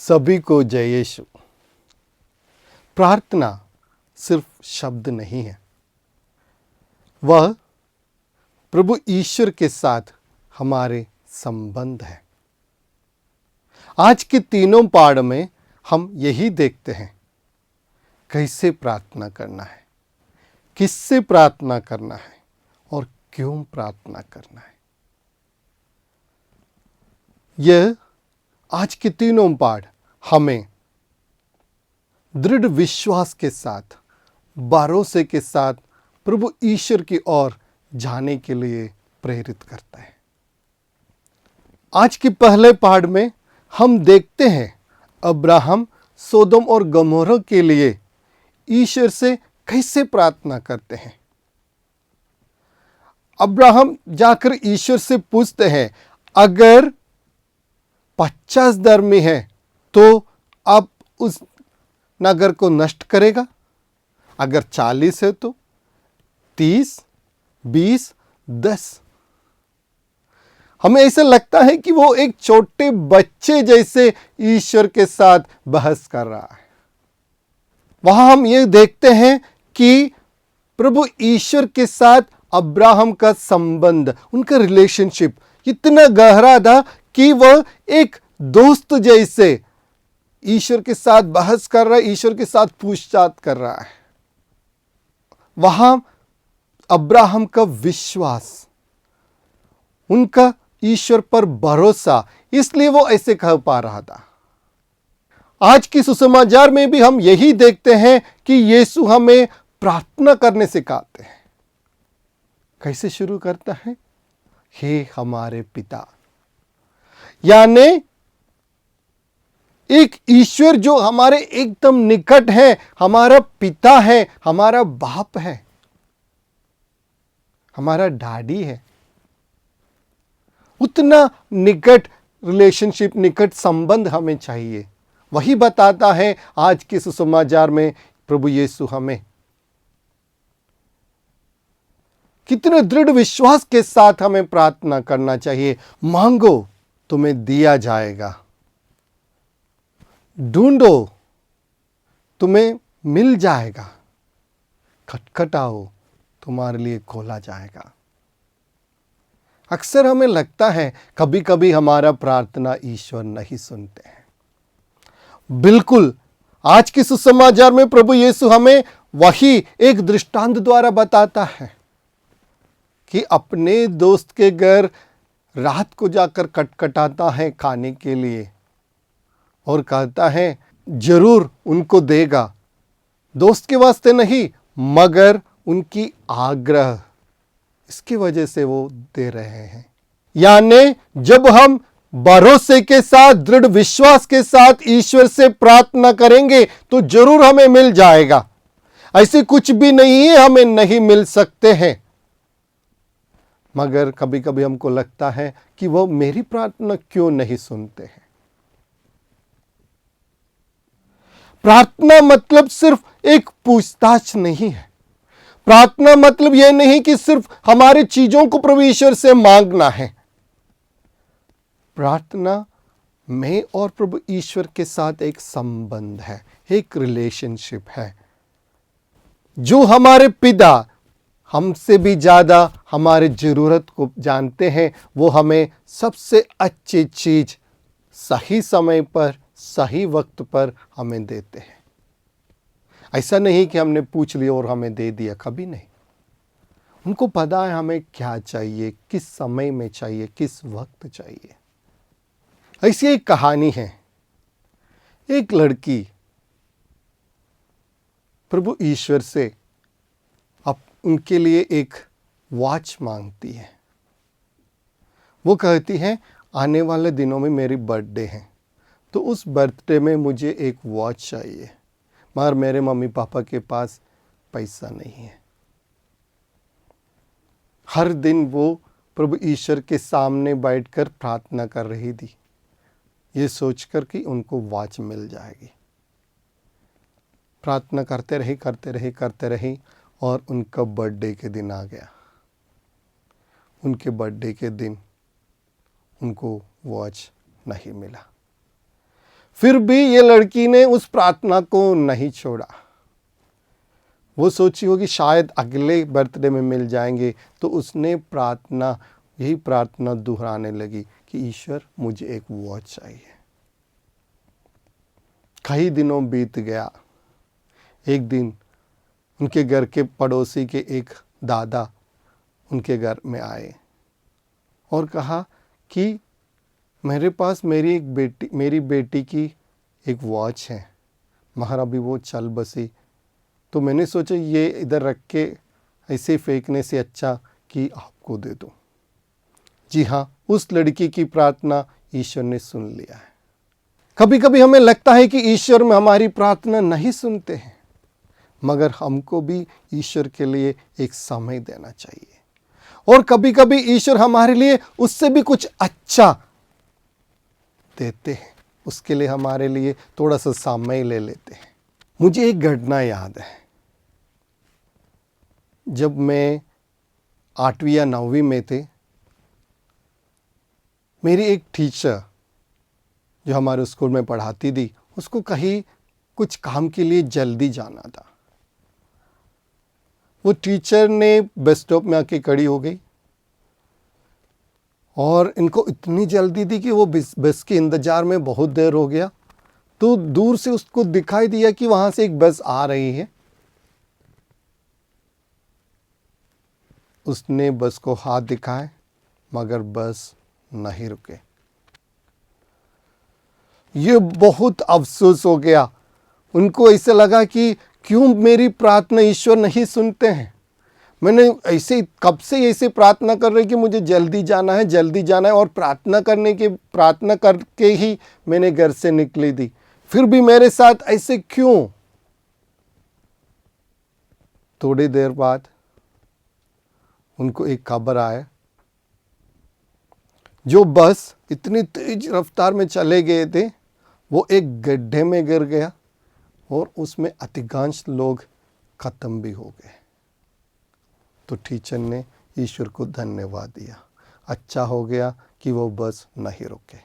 सभी को जय यीशु। प्रार्थना सिर्फ शब्द नहीं है, वह प्रभु ईश्वर के साथ हमारे संबंध है। आज के तीनों पाठ में हम यही देखते हैं, कैसे प्रार्थना करना है, किससे प्रार्थना करना है और क्यों प्रार्थना करना है। यह आज के तीनों पाठ हमें दृढ़ विश्वास के साथ, भरोसे के साथ प्रभु ईश्वर की ओर जाने के लिए प्रेरित करता है। आज के पहले पाठ में हम देखते हैं अब्राहम सोदोम और गमोरा के लिए ईश्वर से कैसे प्रार्थना करते हैं। अब्राहम जाकर ईश्वर से पूछते हैं, अगर 50 धर्मी है तो आप उस नगर को नष्ट करेगा? अगर 40 है तो 30, 20, 10। हमें ऐसा लगता है कि वो एक छोटे बच्चे जैसे ईश्वर के साथ बहस कर रहा है। वहां हम ये देखते हैं कि प्रभु ईश्वर के साथ अब्राहम का संबंध, उनका रिलेशनशिप इतना गहरा था कि वह एक दोस्त जैसे ईश्वर के साथ बहस कर रहा है, ईश्वर के साथ पूछताछ कर रहा है। वहां अब्राहम का विश्वास, उनका ईश्वर पर भरोसा, इसलिए वो ऐसे कह पा रहा था। आज की सुसमाचार में भी हम यही देखते हैं कि यीशु हमें प्रार्थना करने सिखाते हैं। कैसे शुरू करता है? हे हमारे पिता, यानी एक ईश्वर जो हमारे एकदम निकट है, हमारा पिता है, हमारा बाप है, हमारा डैडी है। उतना निकट रिलेशनशिप, निकट संबंध हमें चाहिए। वही बताता है आज के सुसमाचार में प्रभु यीशु हमें। कितने दृढ़ विश्वास के साथ हमें प्रार्थना करना चाहिए। मांगो तुम्हें दिया जाएगा, ढूंढो तुम्हें मिल जाएगा, खटखटाओ तुम्हारे लिए खोला जाएगा। अक्सर हमें लगता है कभी कभी हमारा प्रार्थना ईश्वर नहीं सुनते हैं। बिल्कुल, आज के सुसमाचार में प्रभु यीशु हमें वही एक दृष्टांत द्वारा बताता है कि अपने दोस्त के घर रात को जाकर खटखटाता है खाने के लिए और कहता है जरूर उनको देगा। दोस्त के वास्ते नहीं, मगर उनकी आग्रह, इसकी वजह से वो दे रहे हैं। यानी जब हम भरोसे के साथ, दृढ़ विश्वास के साथ ईश्वर से प्रार्थना करेंगे तो जरूर हमें मिल जाएगा। ऐसे कुछ भी नहीं है हमें नहीं मिल सकते हैं। मगर कभी कभी हमको लगता है कि वो मेरी प्रार्थना क्यों नहीं सुनते हैं। प्रार्थना मतलब सिर्फ एक पूछताछ नहीं है। प्रार्थना मतलब यह नहीं कि सिर्फ हमारे चीजों को प्रभु ईश्वर से मांगना है। प्रार्थना में और प्रभु ईश्वर के साथ एक संबंध है, एक रिलेशनशिप है। जो हमारे पिता हमसे भी ज्यादा हमारे जरूरत को जानते हैं, वो हमें सबसे अच्छी चीज सही समय पर, सही वक्त पर हमें देते हैं। ऐसा नहीं कि हमने पूछ लिया और हमें दे दिया, कभी नहीं। उनको पता है हमें क्या चाहिए, किस समय में चाहिए, किस वक्त चाहिए। ऐसी एक कहानी है। एक लड़की प्रभु ईश्वर से उनके लिए एक वॉच मांगती है। वो कहती है आने वाले दिनों में मेरी बर्थडे है, तो उस बर्थडे में मुझे एक वॉच चाहिए, मगर मेरे मम्मी पापा के पास पैसा नहीं है। हर दिन वो प्रभु ईश्वर के सामने बैठकर प्रार्थना कर रही थी, ये सोचकर कि उनको वॉच मिल जाएगी। प्रार्थना करते रही और उनका बर्थडे के दिन आ गया। उनके बर्थडे के दिन उनको वॉच नहीं मिला। फिर भी ये लड़की ने उस प्रार्थना को नहीं छोड़ा। वो सोची होगी शायद अगले बर्थडे में मिल जाएंगे, तो उसने यही प्रार्थना दोहराने लगी कि ईश्वर मुझे एक वॉच चाहिए। कई दिनों बीत गया। एक दिन उनके घर के पड़ोसी के एक दादा उनके घर में आए और कहा कि मेरे पास मेरी बेटी की एक वॉच है, मगर अभी वो चल बसी, तो मैंने सोचा ये इधर रख के ऐसे फेंकने से अच्छा कि आपको दे दूं। जी हाँ, उस लड़की की प्रार्थना ईश्वर ने सुन लिया है। कभी कभी हमें लगता है कि ईश्वर में हमारी प्रार्थना नहीं सुनते हैं, मगर हमको भी ईश्वर के लिए एक समय देना चाहिए। और कभी कभी ईश्वर हमारे लिए उससे भी कुछ अच्छा देते हैं, उसके लिए हमारे लिए थोड़ा सा समय ले लेते हैं। मुझे एक घटना याद है। जब मैं 8वीं या 9वीं में थे, मेरी एक टीचर जो हमारे स्कूल में पढ़ाती थी, उसको कहीं कुछ काम के लिए जल्दी जाना था। वो टीचर ने बस स्टॉप में आके खड़ी हो गई और इनको इतनी जल्दी थी कि वो बस के इंतजार में बहुत देर हो गया। तो दूर से उसको दिखाई दिया कि वहां से एक बस आ रही है। उसने बस को हाथ दिखाए, मगर बस नहीं रुके। ये बहुत अफसोस हो गया। उनको ऐसे लगा कि क्यों मेरी प्रार्थना ईश्वर नहीं सुनते हैं। मैंने ऐसे कब से ऐसे प्रार्थना कर रही कि मुझे जल्दी जाना है और प्रार्थना करके ही मैंने घर से निकली थी, फिर भी मेरे साथ ऐसे क्यों। थोड़ी देर बाद उनको एक खबर आया, जो बस इतनी तेज रफ्तार में चले गए थे वो एक गड्ढे में गिर गया और उसमें अधिकांश लोग खत्म भी हो गए। तो टीचर ने ईश्वर को धन्यवाद दिया, अच्छा हो गया कि वो बस नहीं रुके।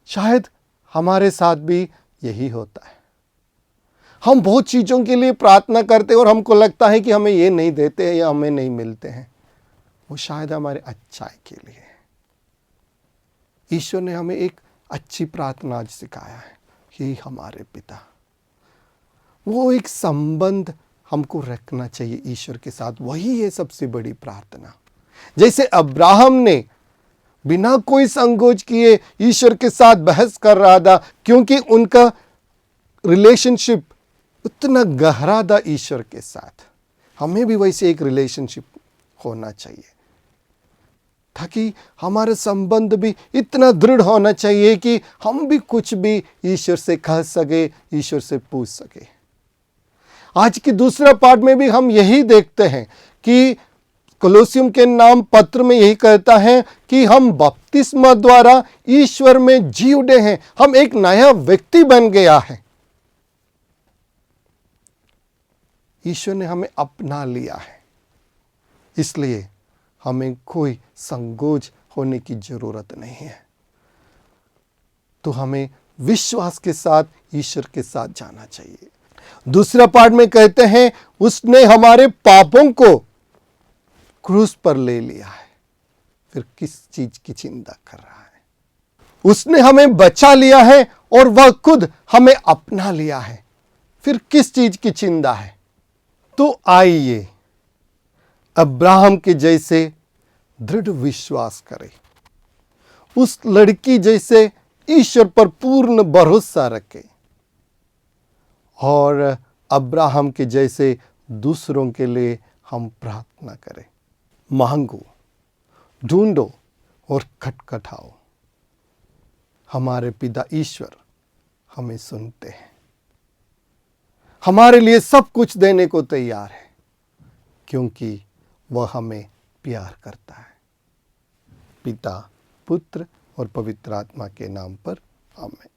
शायद हमारे साथ भी यही होता है। हम बहुत चीज़ों के लिए प्रार्थना करते हैं और हमको लगता है कि हमें ये नहीं देते हैं या हमें नहीं मिलते हैं। वो शायद हमारे अच्छाई के लिए है। ईश्वर ने हमें एक अच्छी प्रार्थना आज सिखाया है, यही हमारे पिता। वो एक संबंध हमको रखना चाहिए ईश्वर के साथ, वही है सबसे बड़ी प्रार्थना। जैसे अब्राहम ने बिना कोई संकोच किए ईश्वर के साथ बहस कर रहा था, क्योंकि उनका रिलेशनशिप उतना गहरा था ईश्वर के साथ। हमें भी वैसे एक रिलेशनशिप होना चाहिए, ताकि हमारा संबंध भी इतना दृढ़ होना चाहिए कि हम भी कुछ भी ईश्वर से कह सके, ईश्वर से पूछ सके। आज की दूसरा पाठ में भी हम यही देखते हैं कि कोलोसियम के नाम पत्र में यही कहता है कि हम बपतिस्मा द्वारा ईश्वर में जी उठे हैं, हम एक नया व्यक्ति बन गया है। ईश्वर ने हमें अपना लिया है, इसलिए हमें कोई संकोच होने की जरूरत नहीं है। तो हमें विश्वास के साथ ईश्वर के साथ जाना चाहिए। दूसरा पाठ में कहते हैं उसने हमारे पापों को क्रूस पर ले लिया है, फिर किस चीज की चिंता कर रहा है। उसने हमें बचा लिया है और वह खुद हमें अपना लिया है, फिर किस चीज की चिंता है। तो आइए अब्राहम के जैसे दृढ़ विश्वास करें, उस लड़की जैसे ईश्वर पर पूर्ण भरोसा रखें और अब्राहम के जैसे दूसरों के लिए हम प्रार्थना करें। मांगो, ढूंढो और खटखटाओ। हमारे पिता ईश्वर हमें सुनते हैं, हमारे लिए सब कुछ देने को तैयार है, क्योंकि वह हमें प्यार करता है। पिता, पुत्र और पवित्र आत्मा के नाम पर आमीन।